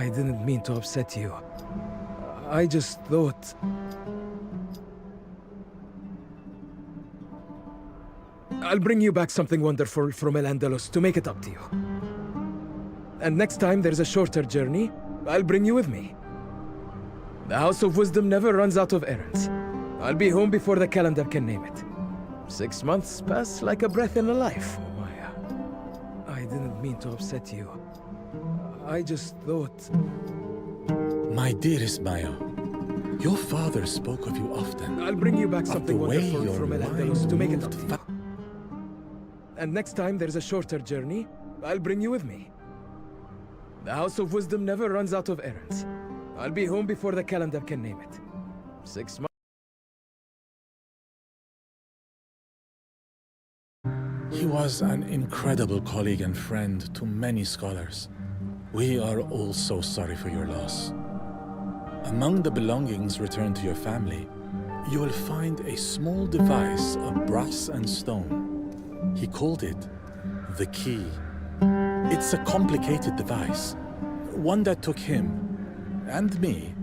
I didn't mean to upset you. I just thought... I'll bring you back something wonderful from El-Andalus to make it up to you. And next time there's a shorter journey, I'll bring you with me. The House of Wisdom never runs out of errands. I'll be home before the calendar can name it. 6 months pass like a breath in a life. Oh, Maya. I didn't mean to upset you. I just thought... My dearest Maya, your father spoke of you often. I'll bring you back something the way wonderful your from El-Andalus to make it up mind to you. And next time there's a shorter journey, I'll bring you with me. The House of Wisdom never runs out of errands. I'll be home before the calendar can name it. 6 months. He was an incredible colleague and friend to many scholars. We are all so sorry for your loss. Among the belongings returned to your family, you will find a small device of brass and stone. He called it the key. It's a complicated device, one that took him and me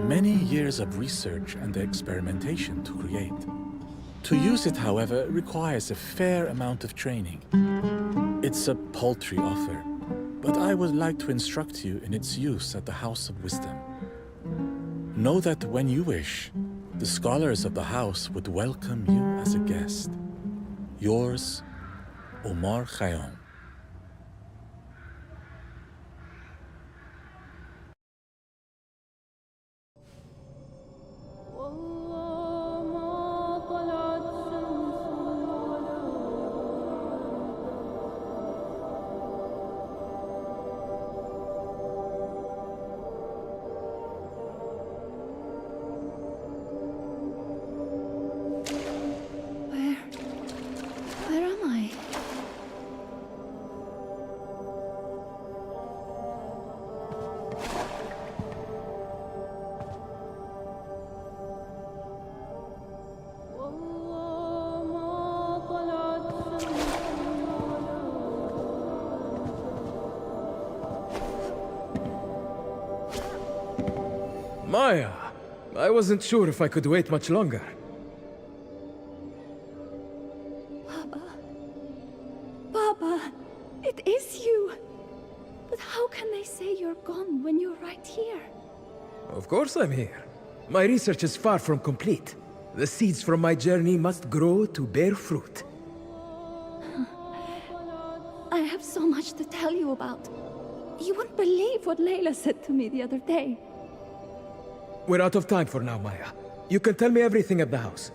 many years of research and experimentation to create. To use it, however, requires a fair amount of training. It's a paltry offer, but I would like to instruct you in its use at the House of Wisdom. Know that when you wish, the scholars of the house would welcome you as a guest. Yours, Omar Khayyam. Where am I? Maya, I wasn't sure if I could wait much longer. Baba, it is you. But how can they say you're gone when you're right here? Of course I'm here. My research is far from complete. The seeds from my journey must grow to bear fruit. I have so much to tell you about. You wouldn't believe what Layla said to me the other day. We're out of time for now, Maya. You can tell me everything at the house.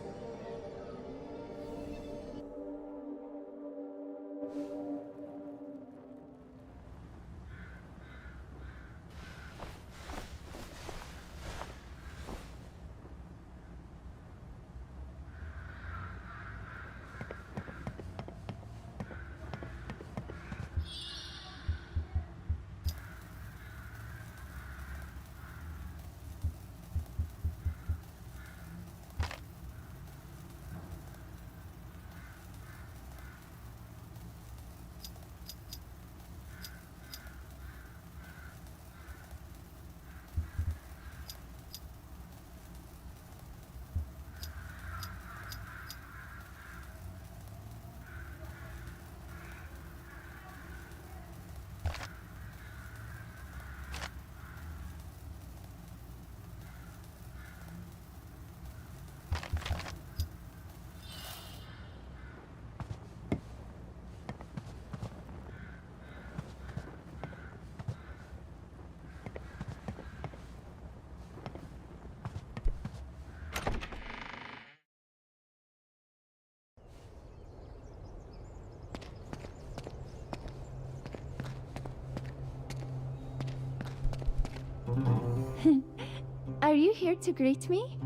Are you here to greet me?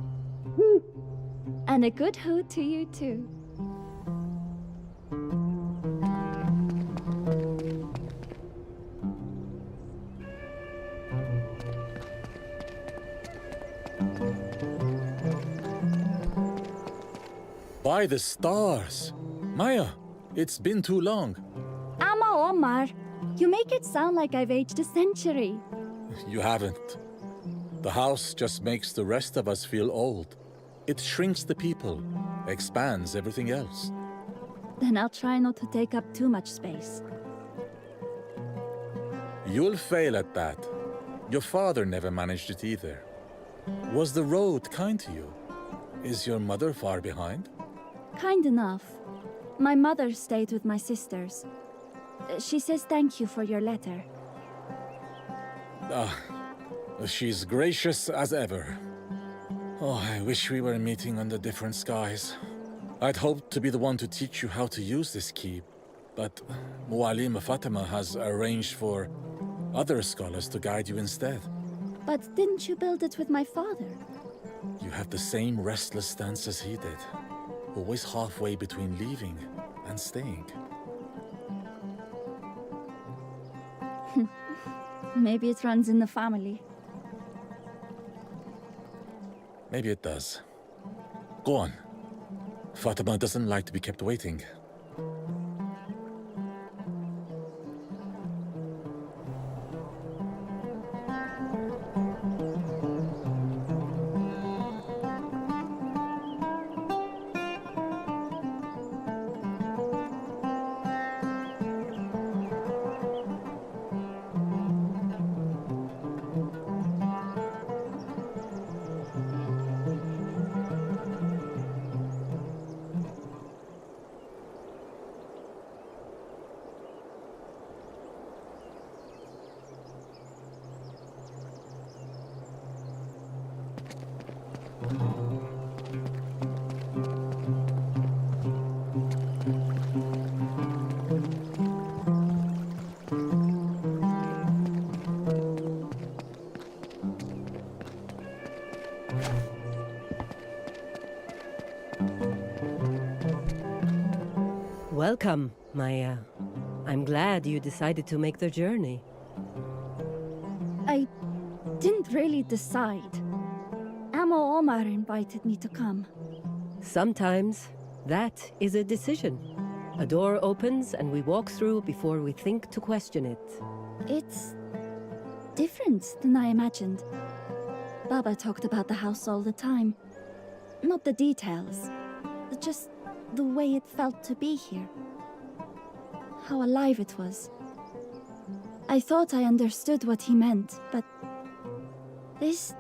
And a good hoot to you too. By the stars! Maya, it's been too long. Amma Omar, you make it sound like I've aged a century. You haven't. The house just makes the rest of us feel old. It shrinks the people, expands everything else. Then I'll try not to take up too much space. You'll fail at that. Your father never managed it either. Was the road kind to you? Is your mother far behind? Kind enough. My mother stayed with my sisters. She says thank you for your letter. She's gracious as ever. Oh, I wish we were meeting under different skies. I'd hoped to be the one to teach you how to use this key, but Muallim Fatima has arranged for other scholars to guide you instead. But didn't you build it with my father? You have the same restless stance as he did, always halfway between leaving and staying. Maybe it runs in the family. Maybe it does. Go on. Fatima doesn't like to be kept waiting. Welcome, Maya. I'm glad you decided to make the journey. I didn't really decide. Amo Omar invited me to come. Sometimes that is a decision. A door opens and we walk through before we think to question it. It's different than I imagined. Baba talked about the house all the time. Not the details, just the way it felt to be here. How alive it was. I thought I understood what he meant, but this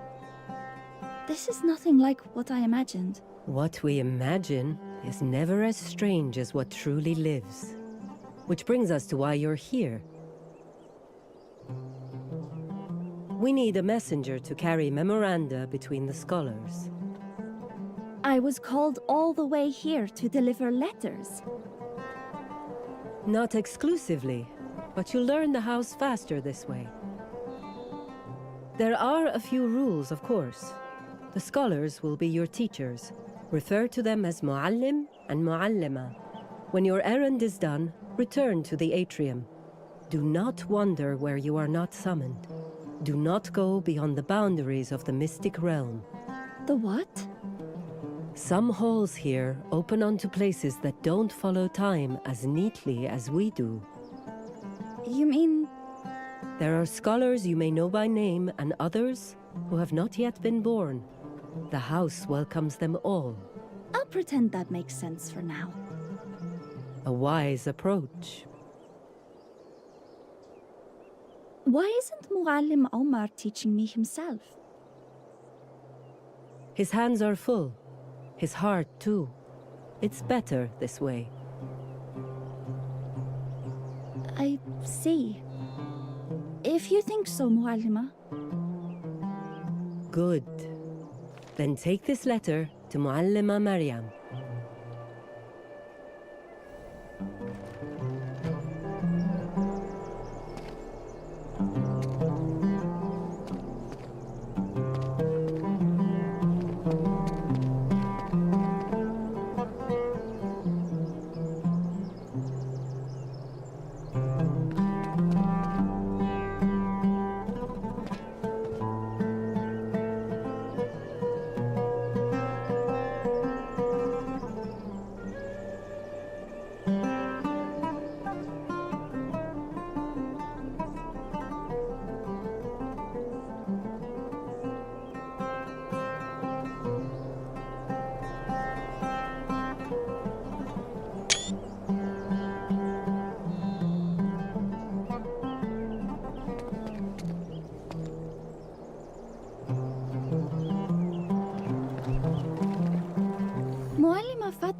is nothing like what I imagined. What we imagine is never as strange as what truly lives. Which brings us to why you're here. We need a messenger to carry memoranda between the scholars. I was called all the way here to deliver letters. Not exclusively, but you'll learn the house faster this way. There are a few rules, of course. The scholars will be your teachers. Refer to them as Muallim and Muallima. When your errand is done, return to the atrium. Do not wander where you are not summoned. Do not go beyond the boundaries of the mystic realm. The what? Some halls here open onto places that don't follow time as neatly as we do. You mean... There are scholars you may know by name and others who have not yet been born. The house welcomes them all. I'll pretend that makes sense for now. A wise approach. Why isn't Muallim Omar teaching me himself? His hands are full. His heart, too. It's better this way. I see. If you think so, Muallima. Good. Then take this letter to Muallima Maryam.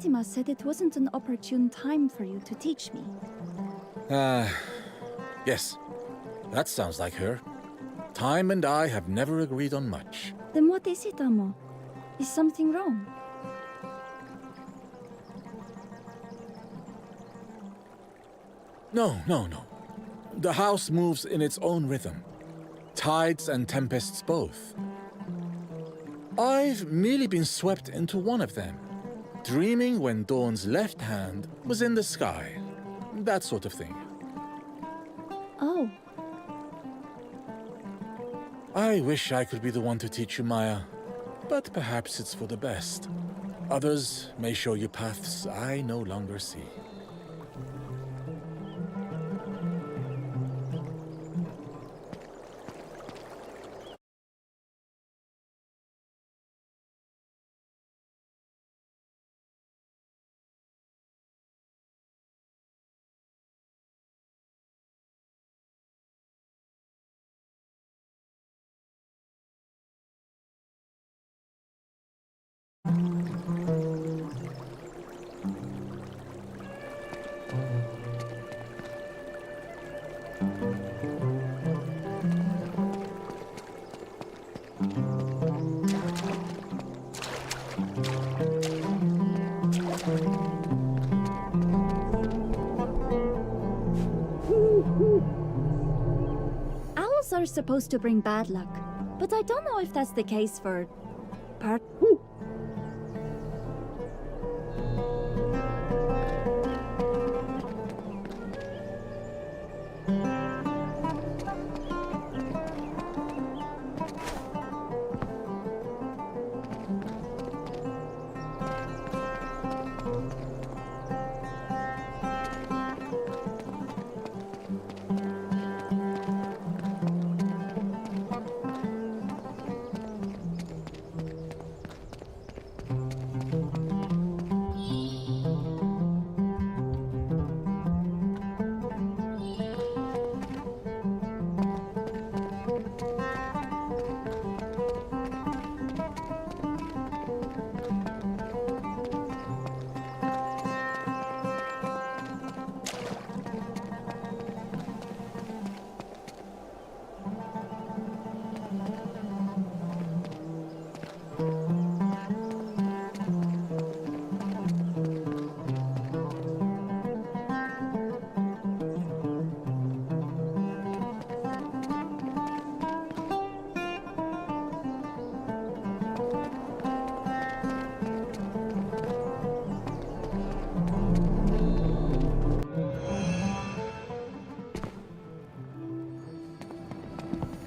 Fatima said it wasn't an opportune time for you to teach me. Yes. That sounds like her. Time and I have never agreed on much. Then what is it, Amo? Is something wrong? No. The house moves in its own rhythm. Tides and tempests both. I've merely been swept into one of them, dreaming when Dawn's left hand was in the sky. That sort of thing. Oh, I wish I could be the one to teach you, Maya, but perhaps it's for the best. Others may show you paths I no longer see. owls are supposed to bring bad luck, but I don't know if that's the case for part.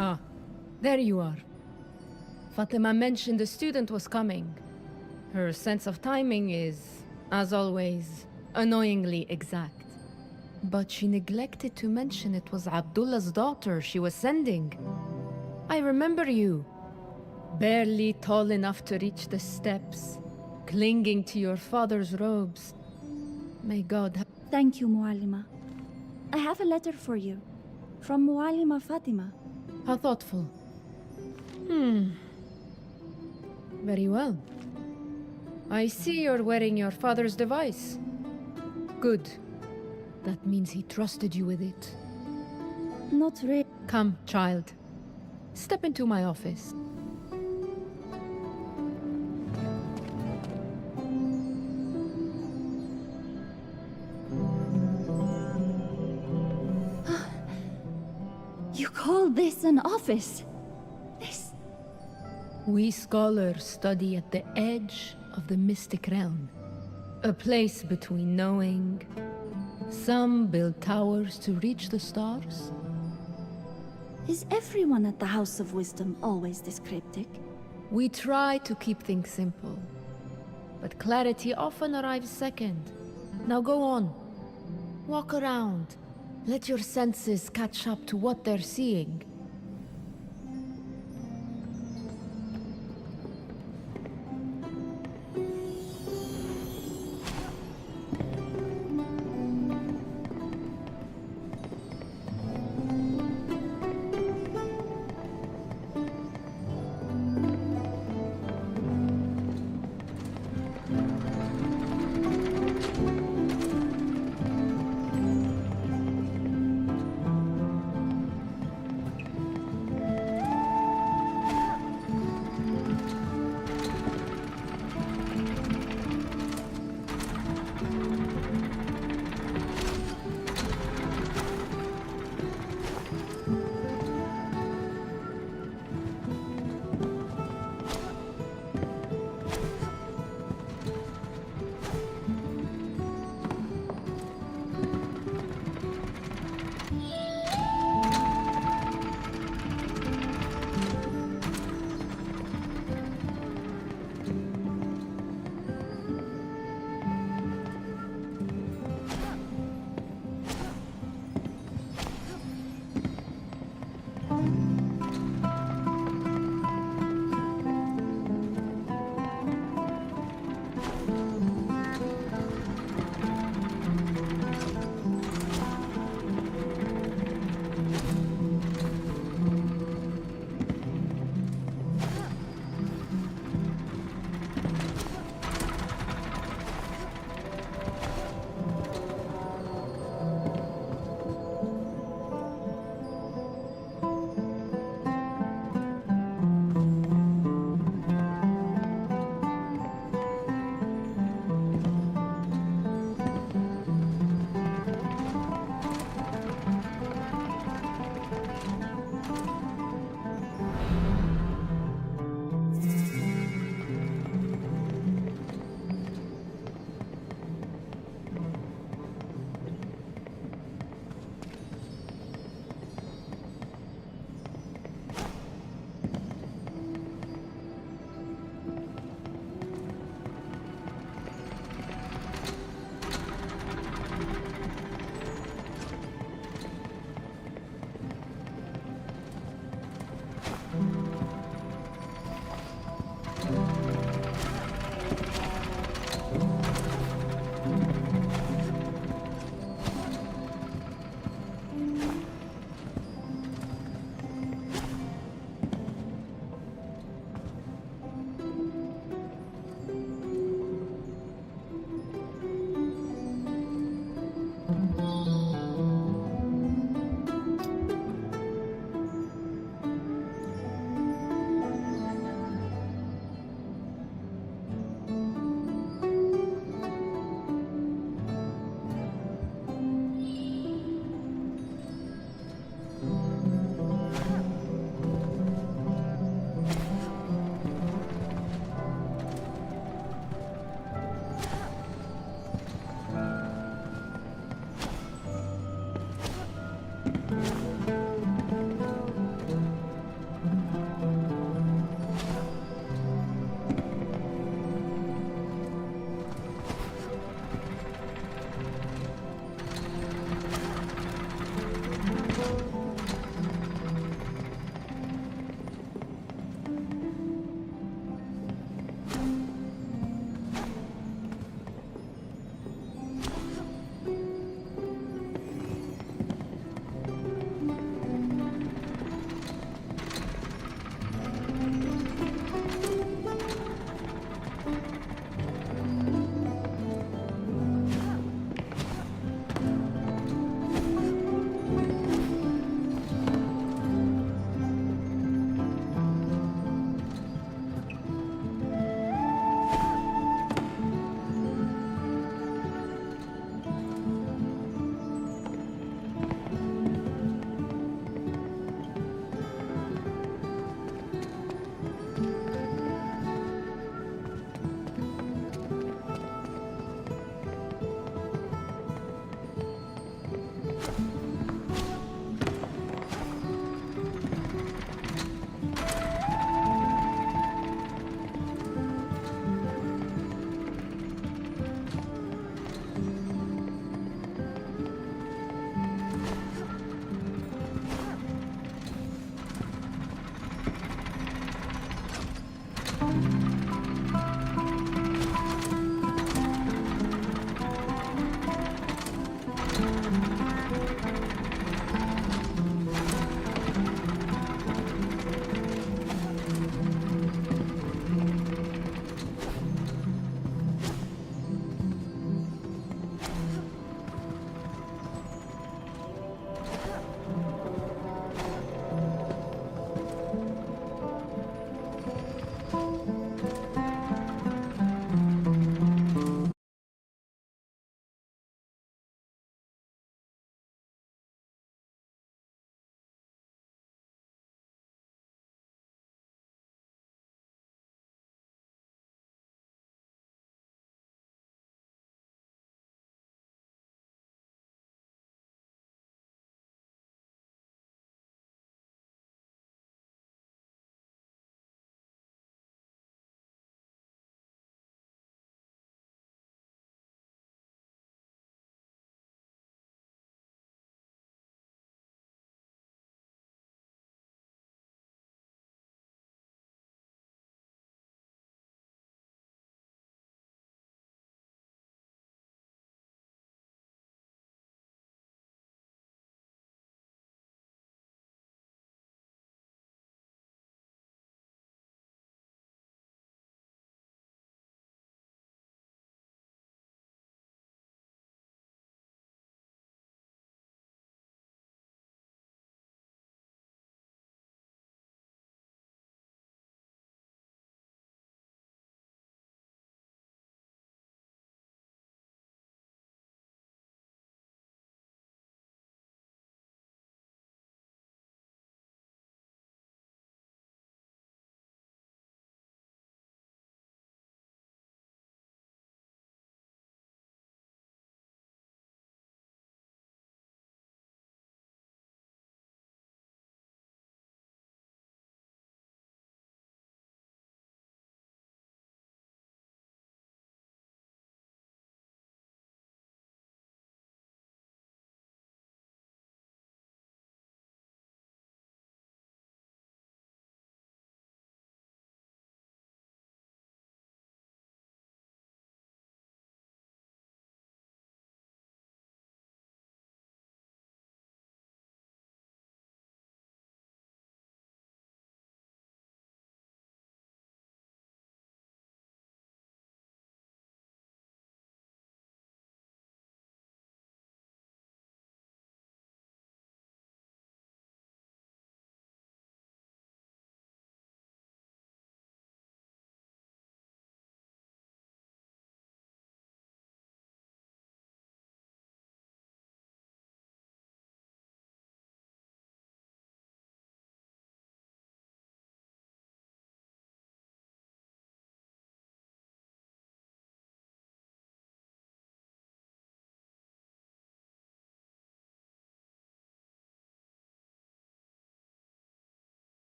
Ah, there you are. Fatima mentioned the student was coming. Her sense of timing is, as always, annoyingly exact. But she neglected to mention it was Abdullah's daughter she was sending. I remember you. Barely tall enough to reach the steps, clinging to your father's robes. May God Thank you, Muallima. I have a letter for you. From Muallima Fatima. How thoughtful. Very well. I see you're wearing your father's device. Good. That means he trusted you with it. Not really. Come, child. Step into my office. You call this an office? This... We scholars study at the edge of the mystic realm. A place between knowing. Some build towers to reach the stars. Is everyone at the House of Wisdom always this cryptic? We try to keep things simple. But clarity often arrives second. Now go on. Walk around. Let your senses catch up to what they're seeing.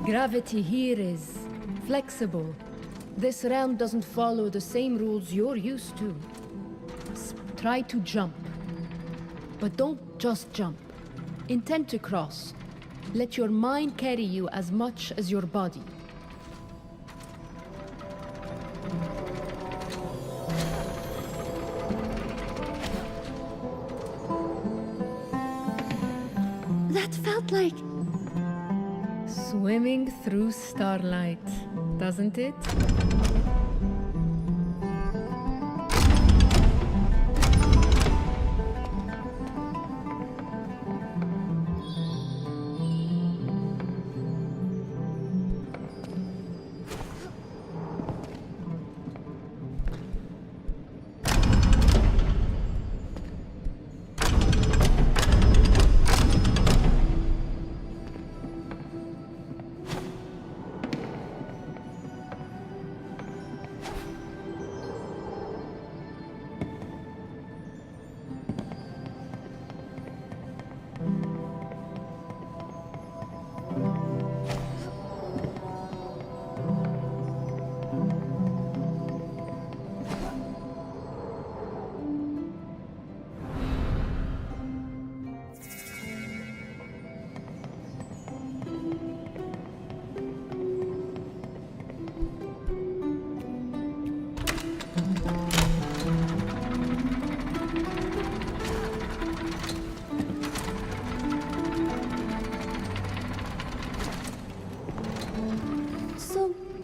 Gravity here is flexible. This realm doesn't follow the same rules you're used to. Try to jump. But don't just jump. Intend to cross. Let your mind carry you as much as your body. That felt like... Swimming through starlight, doesn't it?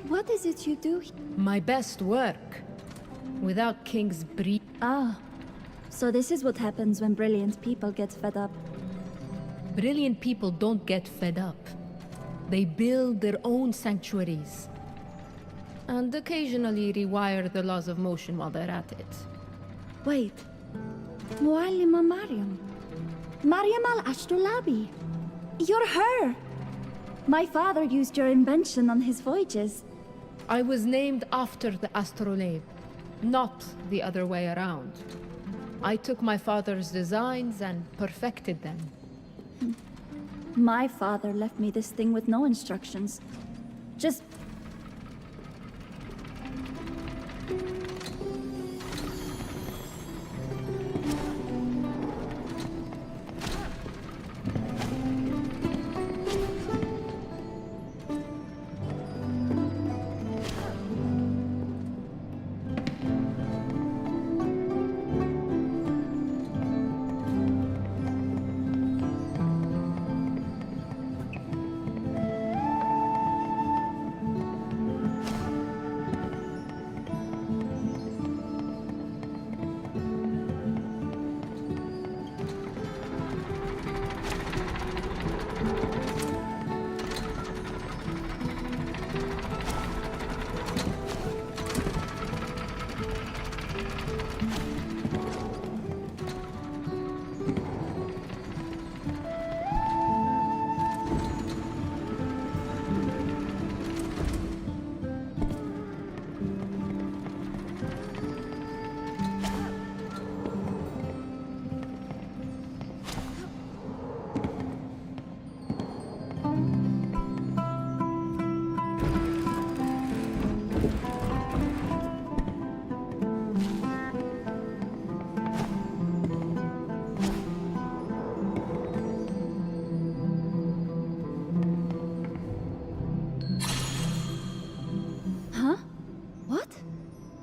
What is it you do? My best work. Without King's breed. Ah, so this is what happens when brilliant people get fed up. Brilliant people don't get fed up. They build their own sanctuaries. And occasionally rewire the laws of motion while they're at it. Wait. Muallima Mariam. Mariam al-Ashtulabi. You're her! My father used your invention on his voyages. I was named after the astrolabe, not the other way around. I took my father's designs and perfected them. My father left me this thing with no instructions. Just...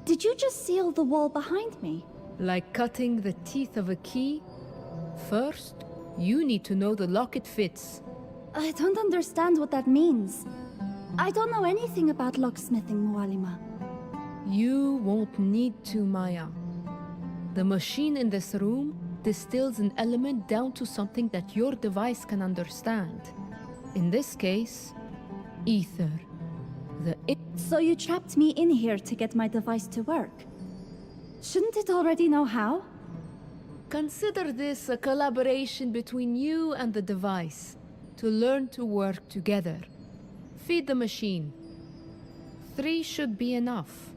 Did you just seal the wall behind me? Like cutting the teeth of a key? First, you need to know the lock it fits. I don't understand what that means. I don't know anything about locksmithing, Muallima. You won't need to, Maya. The machine in this room distills an element down to something that your device can understand. In this case, ether. So you trapped me in here to get my device to work. Shouldn't it already know how? Consider this a collaboration between you and the device to learn to work together. Feed the machine. 3 should be enough.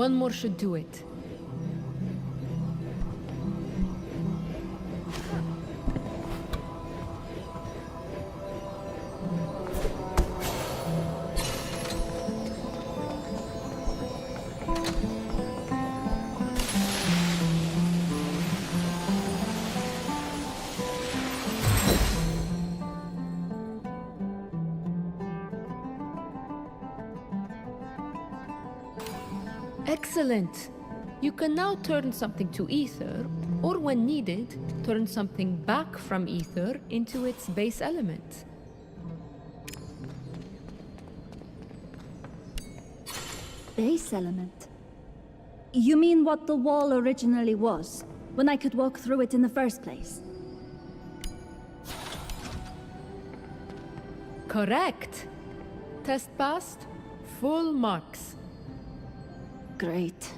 One more should do it. Excellent! You can now turn something to ether, or when needed, turn something back from ether into its base element. Base element? You mean what the wall originally was, when I could walk through it in the first place? Correct! Test passed, full marks. Great.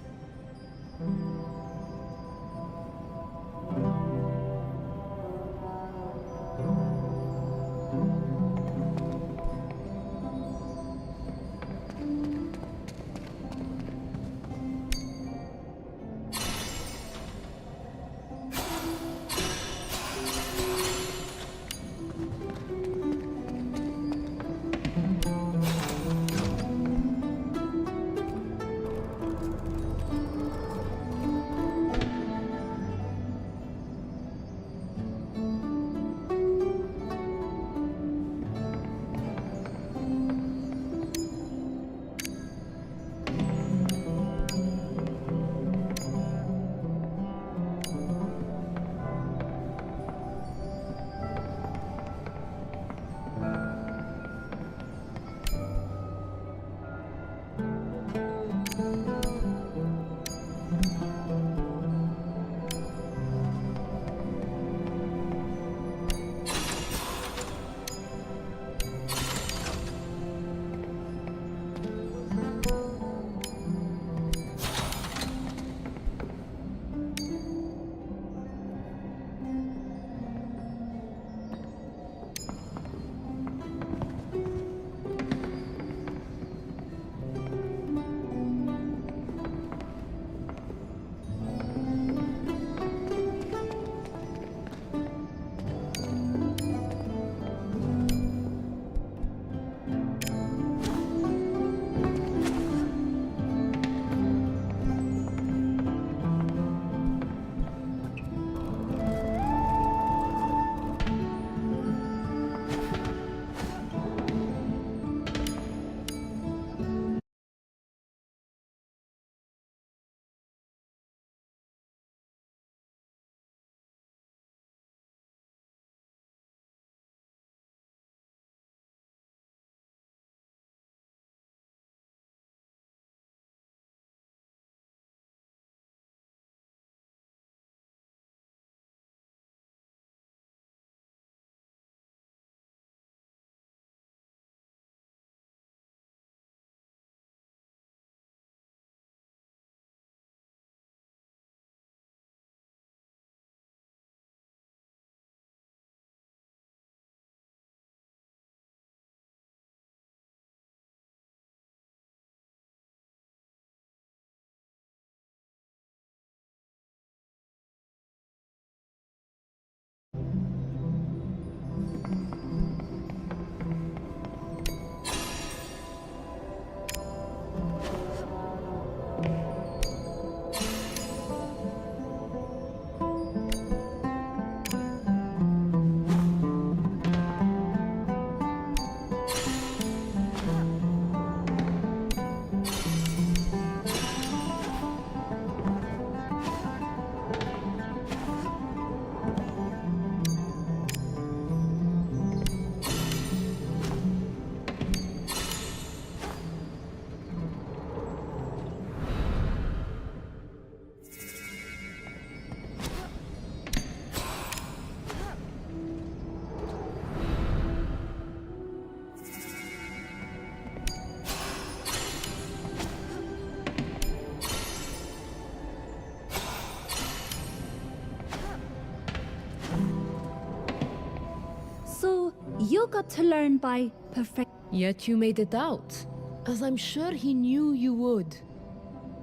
You got to learn by perfect. Yet you made it out, as I'm sure he knew you would.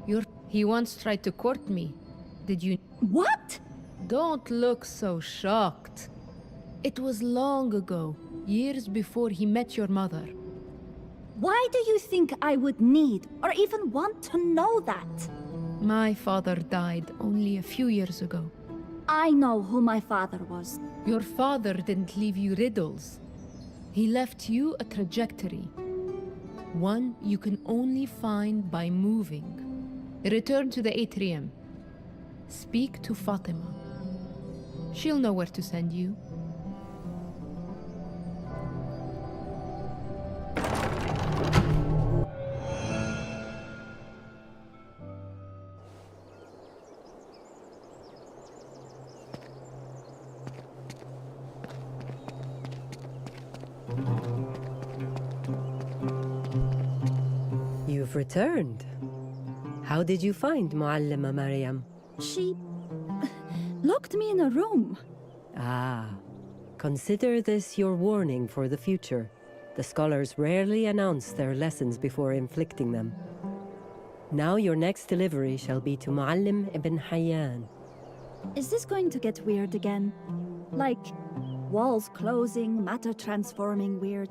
Your He once tried to court me. Did you? What? Don't look so shocked. It was long ago, years before he met your mother. Why do you think I would need or even want to know that? My father died only a few years ago. I know who my father was. Your father didn't leave you riddles. He left you a trajectory. One you can only find by moving. Return to the atrium. Speak to Fatima. She'll know where to send you. You've returned. How did you find Muallima Maryam? She locked me in a room. Ah, consider this your warning for the future. The scholars rarely announce their lessons before inflicting them. Now your next delivery shall be to Muallim ibn Hayyan. Is this going to get weird again? Like walls closing, matter transforming weird?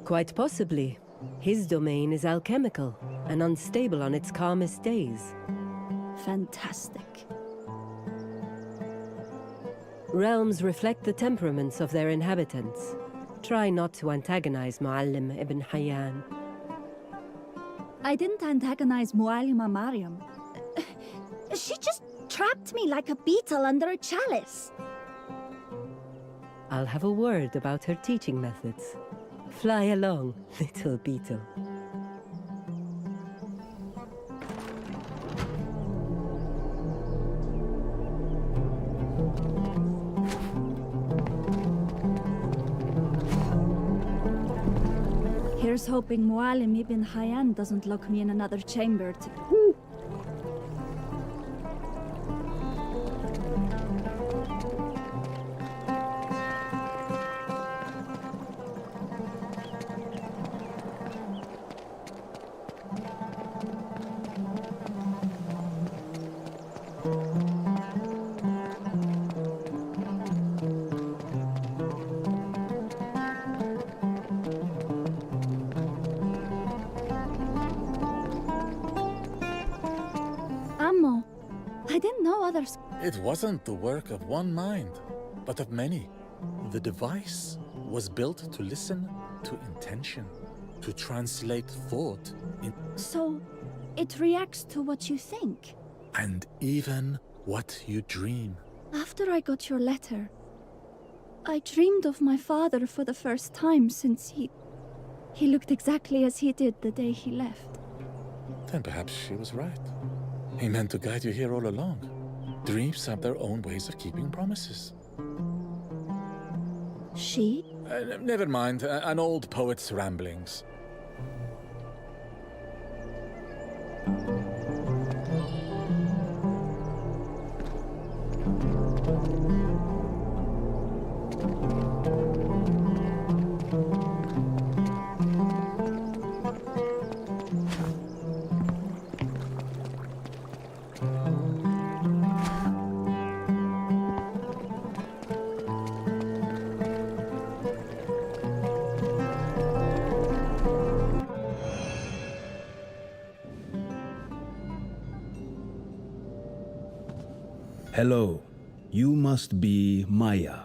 Quite possibly. His domain is alchemical and unstable on its calmest days. Fantastic. Realms reflect the temperaments of their inhabitants. Try not to antagonize Muallim ibn Hayyan. I didn't antagonize Muallima Maryam. She just trapped me like a beetle under a chalice. I'll have a word about her teaching methods. Fly along, little beetle. Here's hoping Muallim ibn Hayyan doesn't lock me in another chamber to... Ammo, I didn't know others... It wasn't the work of one mind, but of many. The device was built to listen to intention, to translate thought in, So, it reacts to what you think. and even what you dream. After I got your letter, I dreamed of my father for the first time since he looked exactly as he did the day he left. Then perhaps she was right. He meant to guide you here all along. Dreams have their own ways of keeping promises. She? Never mind, an old poet's ramblings. Hello. You must be Maya,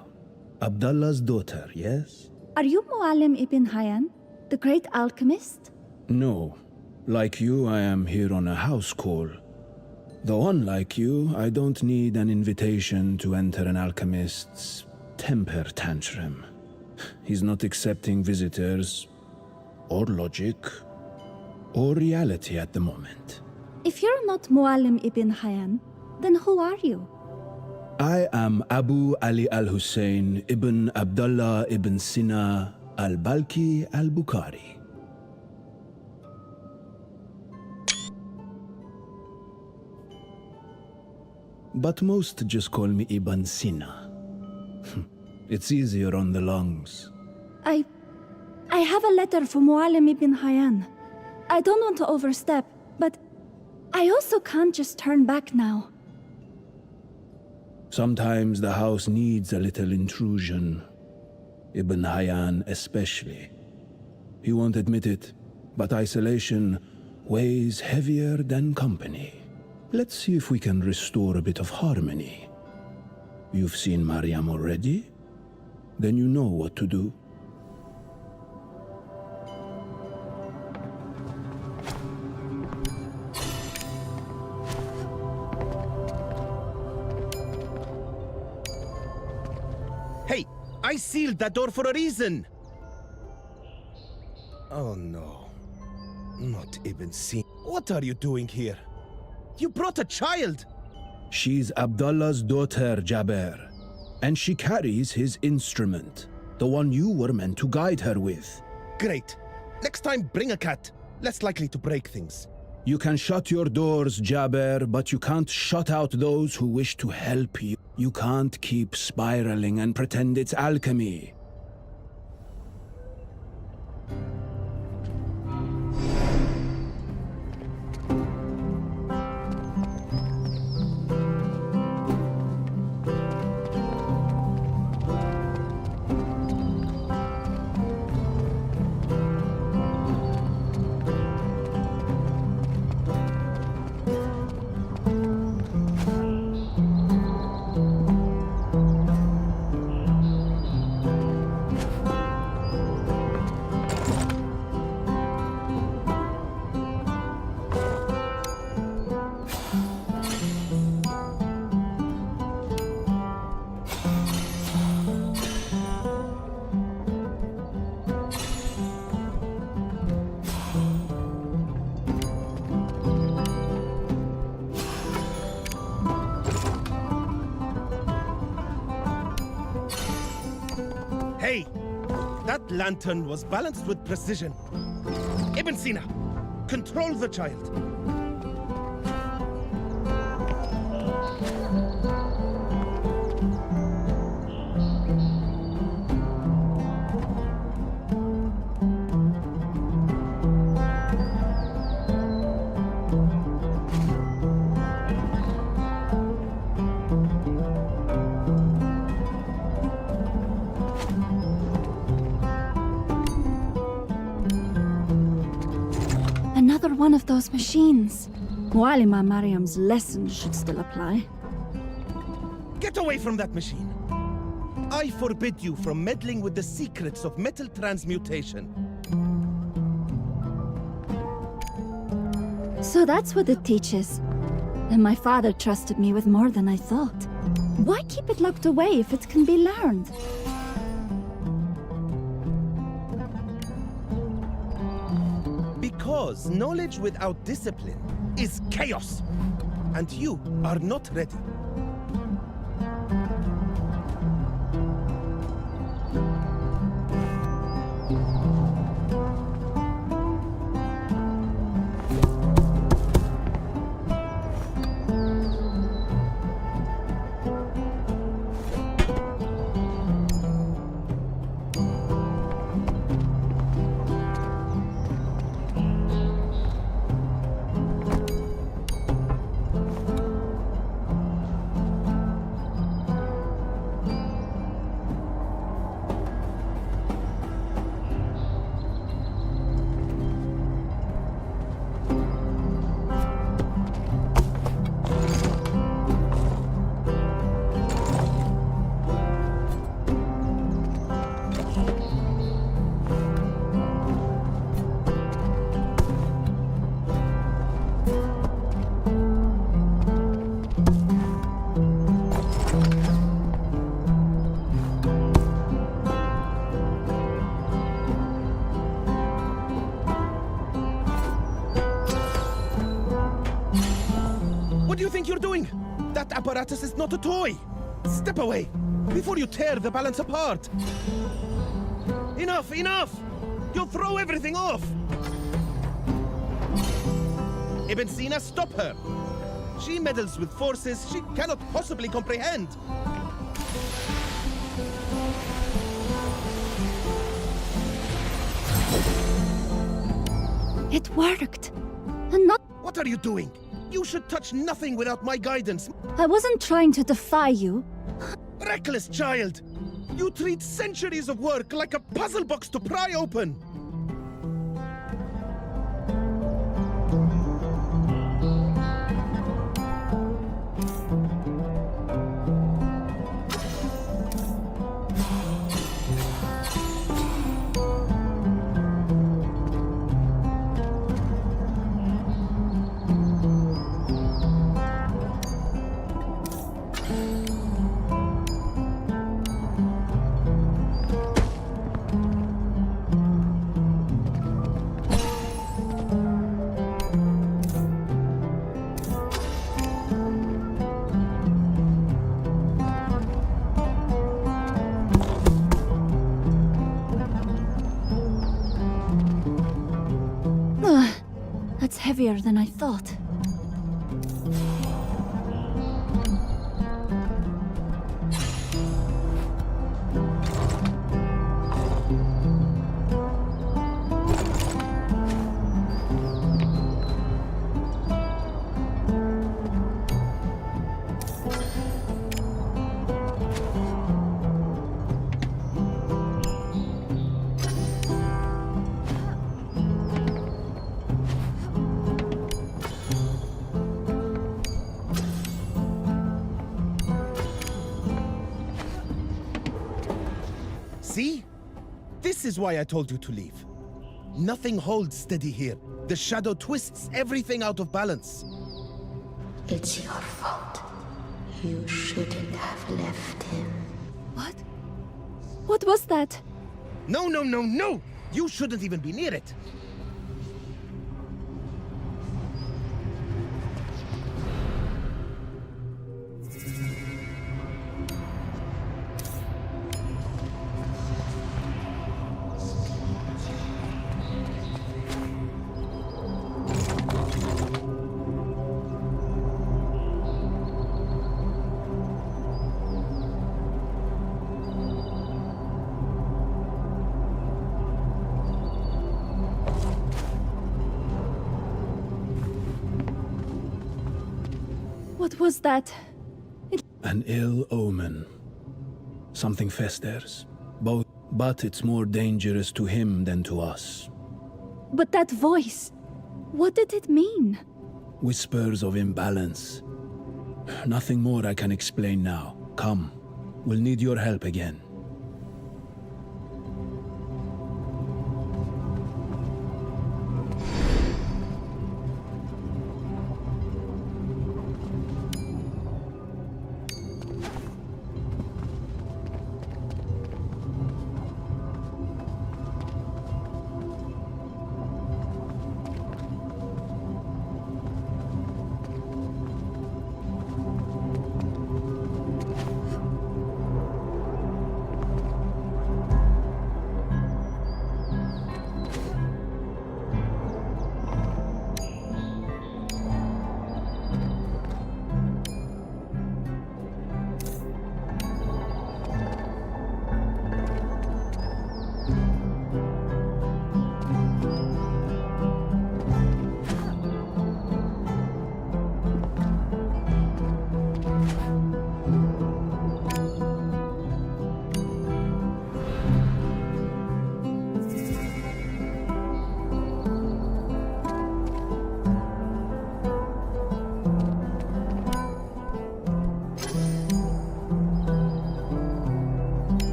Abdullah's daughter, yes? Are you Muallim ibn Hayyan, the great alchemist? No. Like you, I am here on a house call. Though unlike you, I don't need an invitation to enter an alchemist's temper tantrum. He's not accepting visitors, or logic, or reality at the moment. If you're not Muallim ibn Hayyan, then who are you? I am Abu Ali al-Hussein ibn Abdullah ibn Sina al-Balki al-Bukhari. But most just call me Ibn Sina. It's easier on the lungs. I have a letter from Muallim ibn Hayyan. I don't want to overstep, but I also can't just turn back now. Sometimes the house needs a little intrusion. Ibn Hayyan especially. He won't admit it, but isolation weighs heavier than company. Let's see if we can restore a bit of harmony. You've seen Mariam already? Then you know what to do. Hey, I sealed that door for a reason! Oh no. Not Ibn Sina. What are you doing here? You brought a child! She's Abdullah's daughter, Jaber. And she carries his instrument, the one you were meant to guide her with. Great. Next time, bring a cat. Less likely to break things. You can shut your doors, Jaber, but you can't shut out those who wish to help you. You can't keep spiraling and pretend it's alchemy. Hey! That lantern was balanced with precision. Ibn Sina, control the child. Another one of those machines. Mualima Mariam's lesson should still apply. Get away from that machine. I forbid you from meddling with the secrets of metal transmutation. So that's what it teaches. And my father trusted me with more than I thought. Why keep it locked away if it can be learned? Because knowledge without discipline is chaos. And you are not ready. What do you think you're doing? That apparatus is not a toy. Step away before you tear the balance apart. Enough, enough! You'll throw everything off. Ibn Sina, stop her. She meddles with forces she cannot possibly comprehend. It worked. And not... What are you doing? You should touch nothing without my guidance. I wasn't trying to defy you. Reckless child! You treat centuries of work like a puzzle box to pry open! That's heavier than I thought. See? This is why I told you to leave. Nothing holds steady here. The shadow twists everything out of balance. It's your fault. You shouldn't have left him. What? What was that? No, no, no, no! You shouldn't even be near it. What was that? An ill omen. Something festers. But it's more dangerous to him than to us. But that voice, what did it mean? Whispers of imbalance. Nothing more I can explain now. Come, we'll need your help again.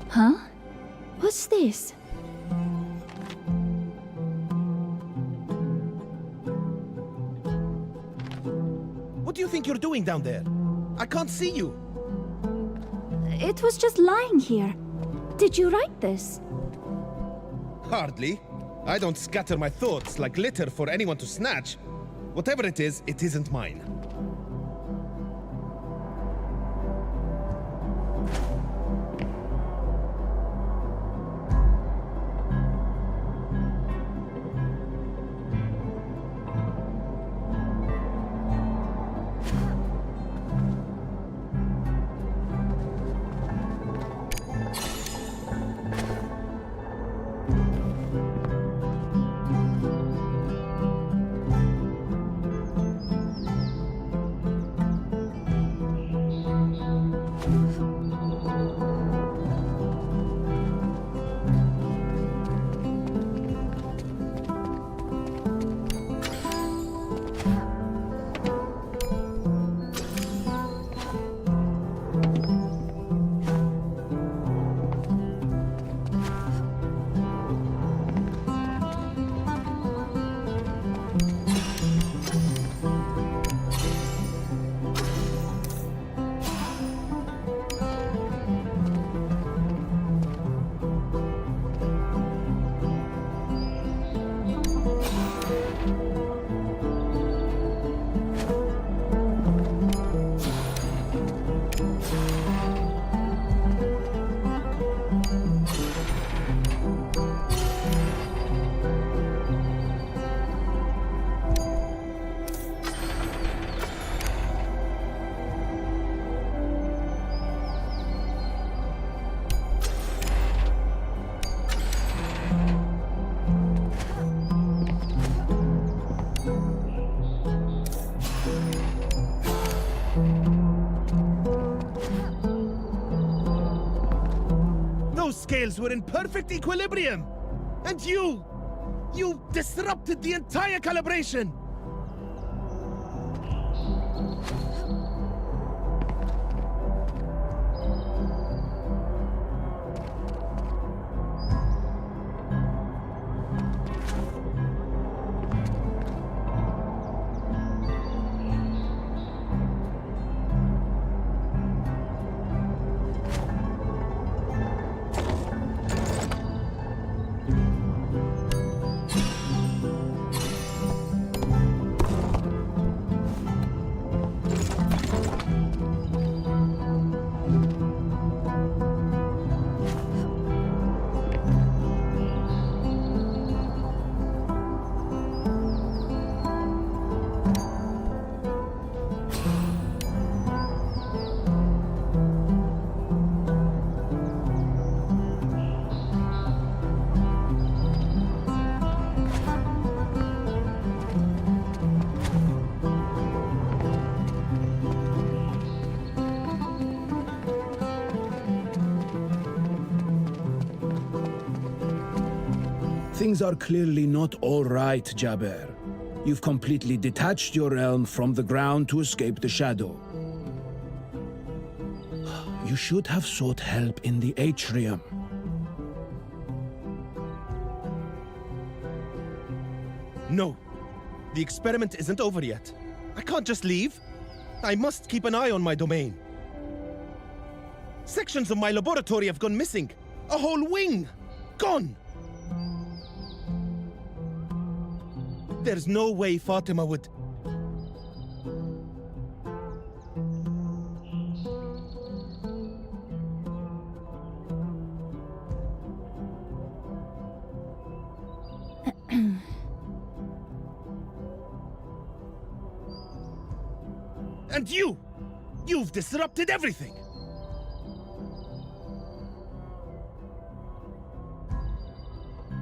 Huh? What's this? What do you think you're doing down there? I can't see you. It was just lying here. Did you write this? Hardly. I don't scatter my thoughts like litter for anyone to snatch. Whatever it isn't mine. Those scales were in perfect equilibrium! And you disrupted the entire calibration! Things are clearly not all right, Jaber. You've completely detached your realm from the ground to escape the shadow. You should have sought help in the atrium. No. The experiment isn't over yet. I can't just leave. I must keep an eye on my domain. Sections of my laboratory have gone missing. A whole wing! Gone! There's no way Fatima would... And you've disrupted everything!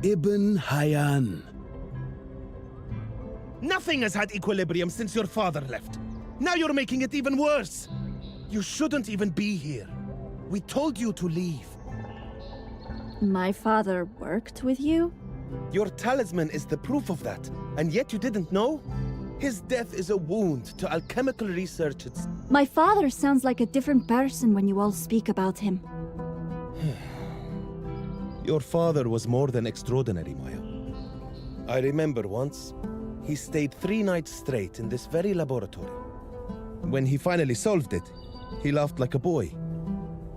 Ibn Hayyan. Nothing has had equilibrium since your father left. Now you're making it even worse. You shouldn't even be here. We told you to leave. My father worked with you? Your talisman is the proof of that, and yet you didn't know? His death is a wound to alchemical research. My father sounds like a different person when you all speak about him. Your father was more than extraordinary, Maya. I remember once, he stayed 3 nights straight in this very laboratory. When he finally solved it, he laughed like a boy.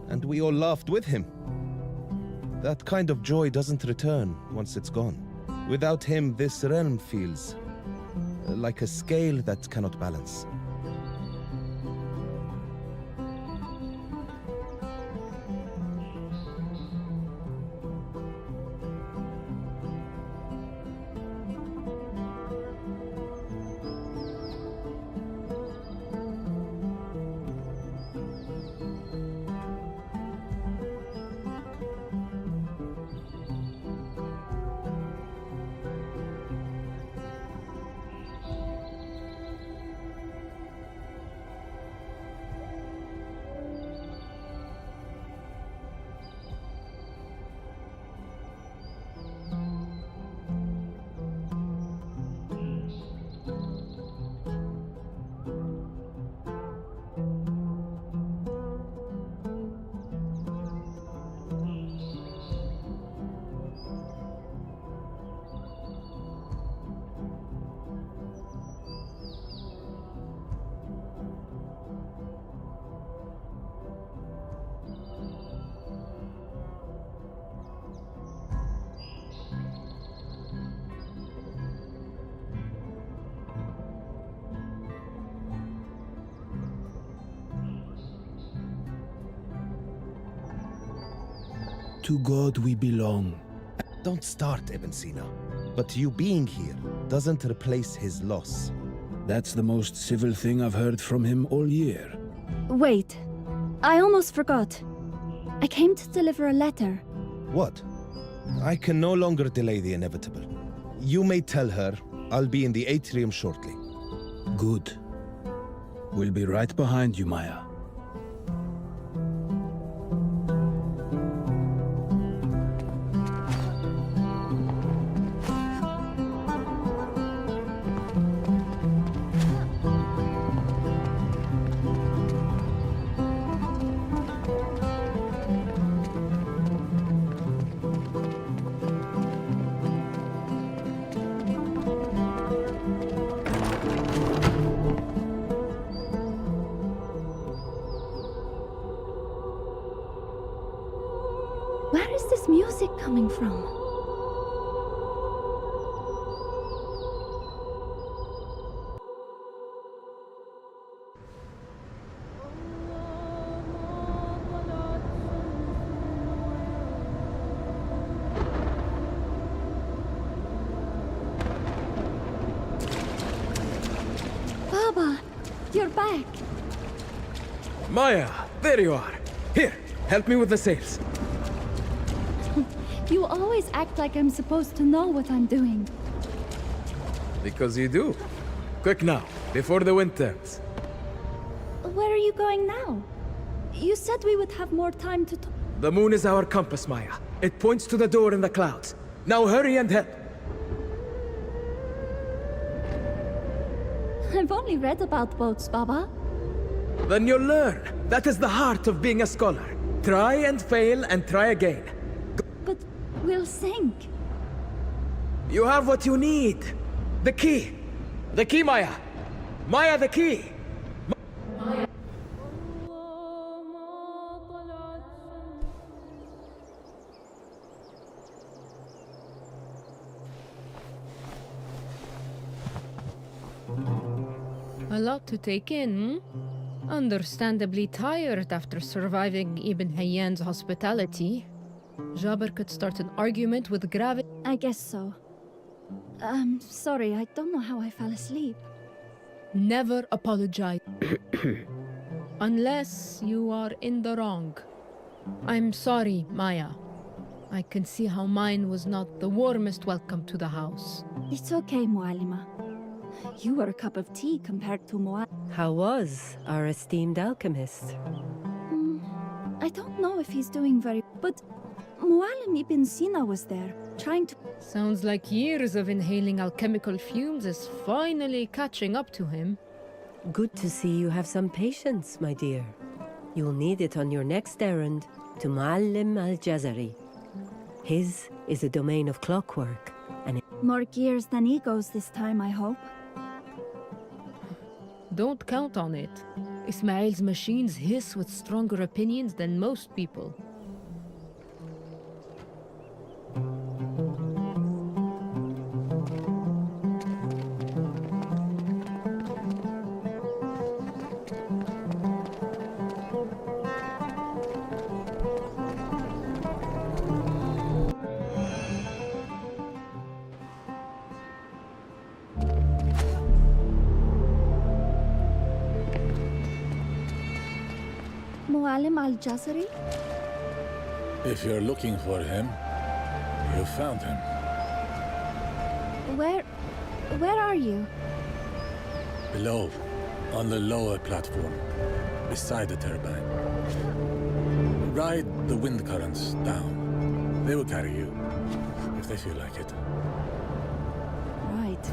And we all laughed with him. That kind of joy doesn't return once it's gone. Without him, this realm feels like a scale that cannot balance. To God we belong. Don't start, Ibn Sina. But you being here doesn't replace his loss. That's the most civil thing I've heard from him all year. Wait, I almost forgot. I came to deliver a letter. What? I can no longer delay the inevitable. You may tell her I'll be in the atrium shortly. Good. We'll be right behind you, Maya. Where is this music coming from? Baba, you're back. Maya, there you are. Here, help me with the sails. You always act like I'm supposed to know what I'm doing. Because you do. Quick now, before the wind turns. Where are you going now? You said we would have more time to talk. The moon is our compass, Maya. It points to the door in the clouds. Now hurry and help. I've only read about boats, Baba. Then you'll learn. That is the heart of being a scholar. Try and fail and try again. But we'll sink. You have what you need. The key. The key, Maya. Maya, the key. A lot to take in, hmm? Understandably tired after surviving Ibn Hayyan's hospitality. Jabir could start an argument with gravity. I guess so. Sorry, I don't know how I fell asleep. Never apologize. Unless you are in the wrong. I'm sorry, Maya. I can see how mine was not the warmest welcome to the house. It's okay, Muallima. You were a cup of tea compared to How was our esteemed alchemist? I don't know if he's doing very... But Muallim Ibn Sina was there, trying to... Sounds like years of inhaling alchemical fumes is finally catching up to him. Good to see you have some patience, my dear. You'll need it on your next errand to Muallim al-Jazari. His is a domain of clockwork, and More gears than egos this time, I hope. Don't count on it. Ismail's machines hiss with stronger opinions than most people. Muallim al-Jazari? If you're looking for him, you found him. Where are you? Below, on the lower platform, beside the turbine. Ride the wind currents down. They will carry you, if they feel like it. Right.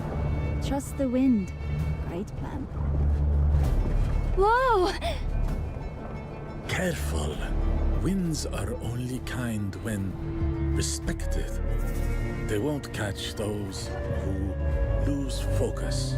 Trust the wind. Great plan. Whoa! Careful. Winds are only kind when respected. They won't catch those who lose focus.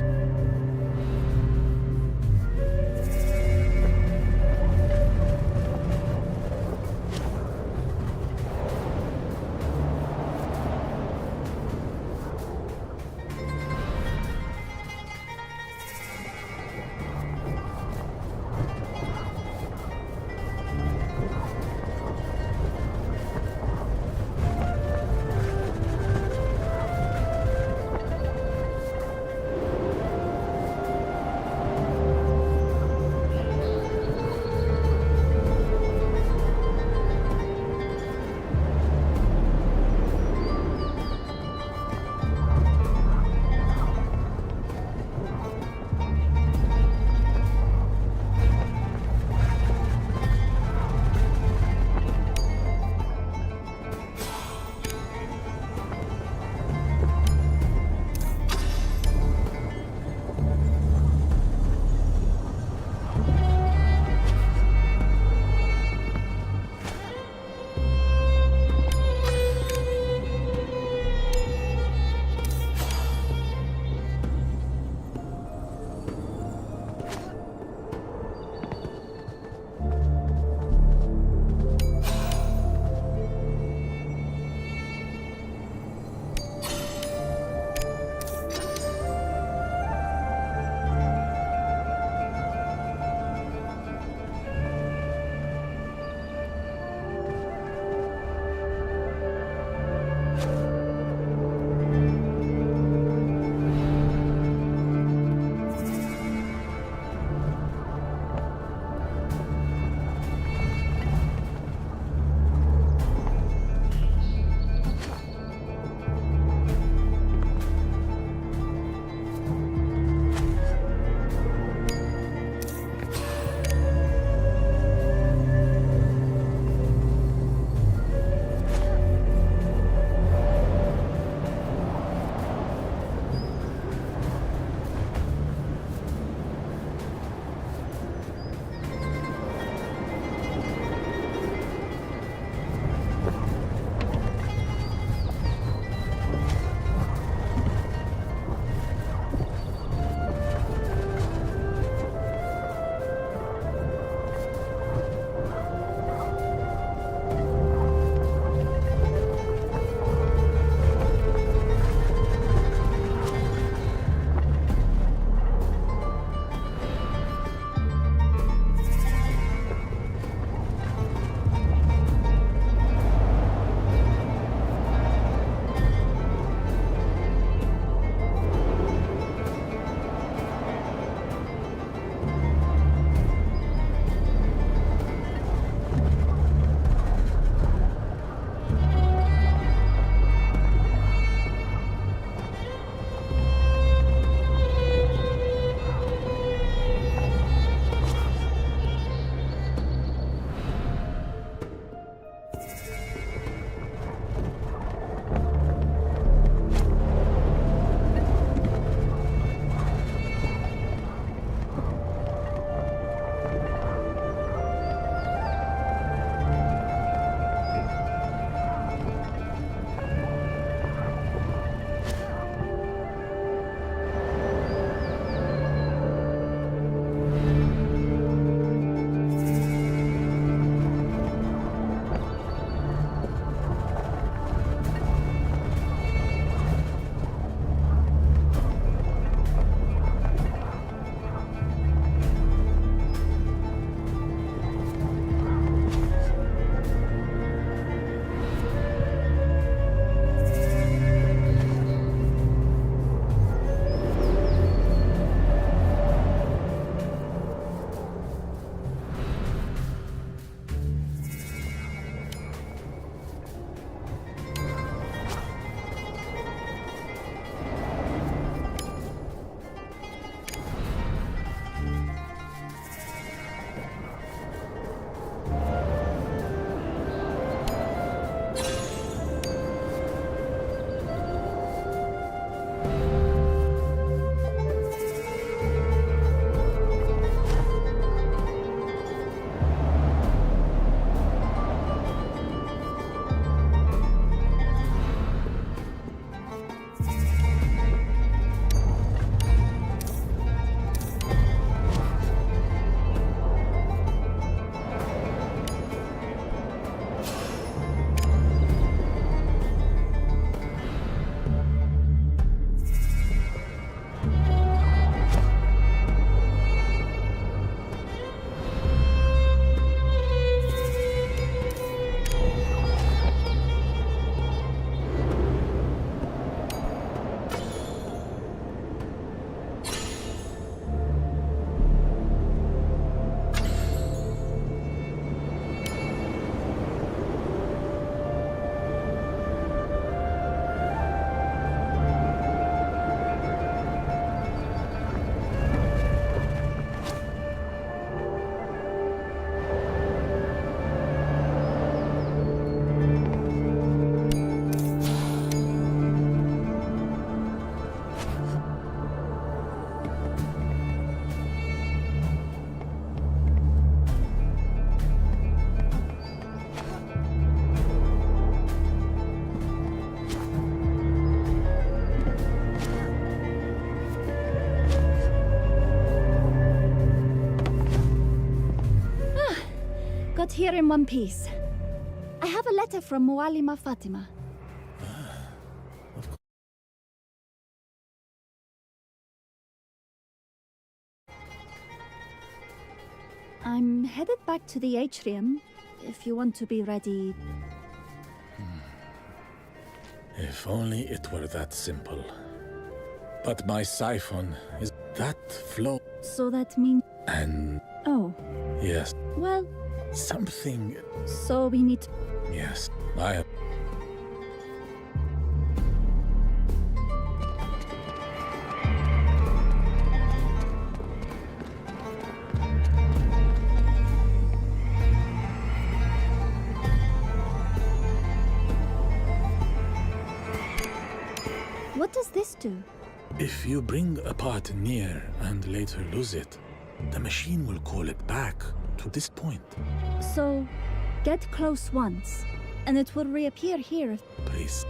But here in one piece. I have a letter from Muallima Fatima. I'm headed back to the atrium, if you want to be ready. If only it were that simple. But my siphon is that flow. So that means... And Oh, yes, well, something. so we need... Yes, I am. What does this do? If you bring a part near and later lose it, the machine will call it back to this point. So, get close once, and it will reappear here if... Please.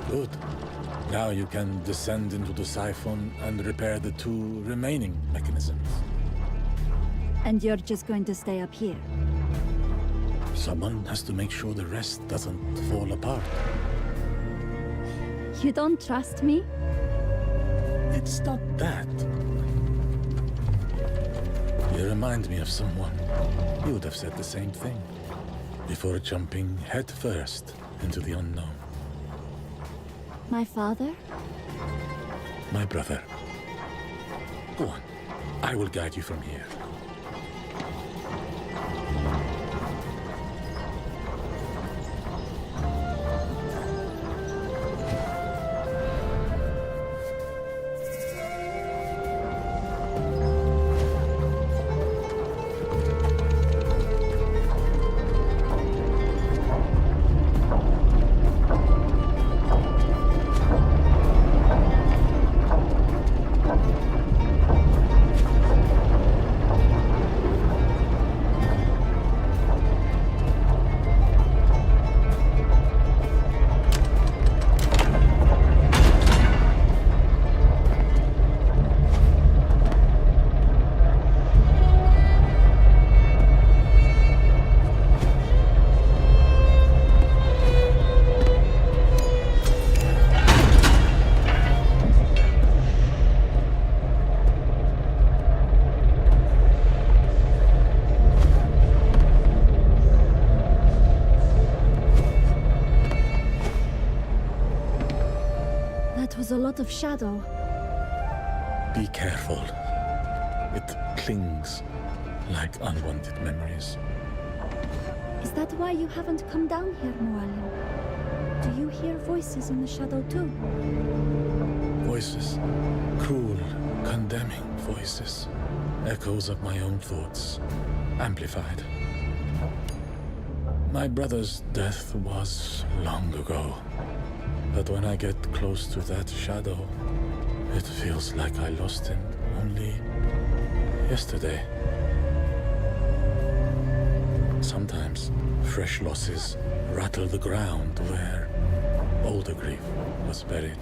Good. Now you can descend into the siphon and repair the two remaining mechanisms. And you're just going to stay up here. Someone has to make sure the rest doesn't fall apart. You don't trust me? It's not that. You remind me of someone. You would have said the same thing before jumping head first into the unknown. My father? My brother. Go on. I will guide you from here. That was a lot of shadow. Be careful. It clings like unwanted memories. Is that why you haven't come down here, Muallim? Do you hear voices in the shadow too? Voices. Cruel, condemning voices. Echoes of my own thoughts. Amplified. My brother's death was long ago. But when I get close to that shadow, it feels like I lost him only yesterday. Sometimes fresh losses rattle the ground where older grief was buried.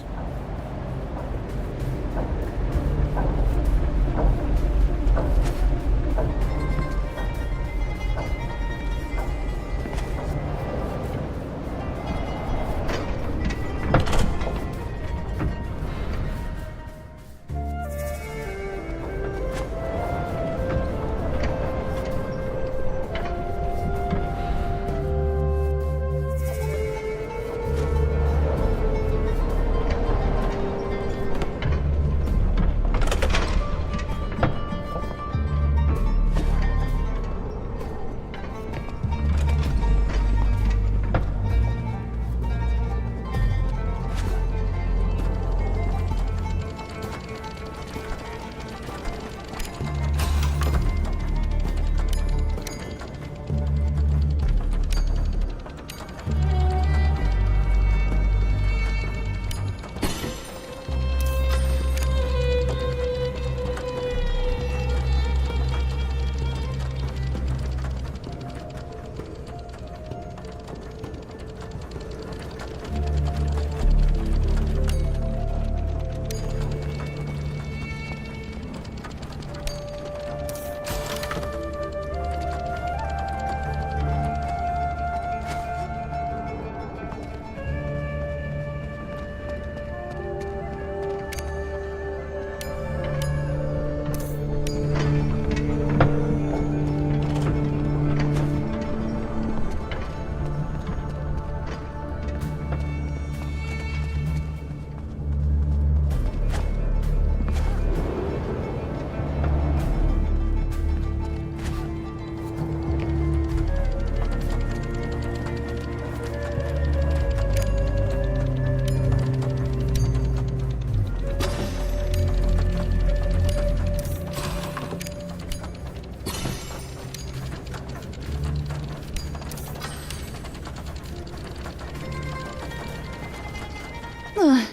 Ugh,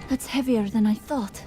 that's heavier than I thought.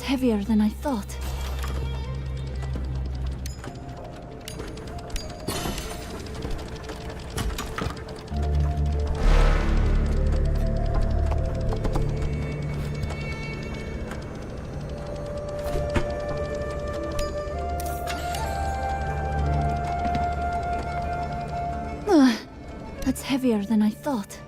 heavier than I thought. That's heavier than I thought.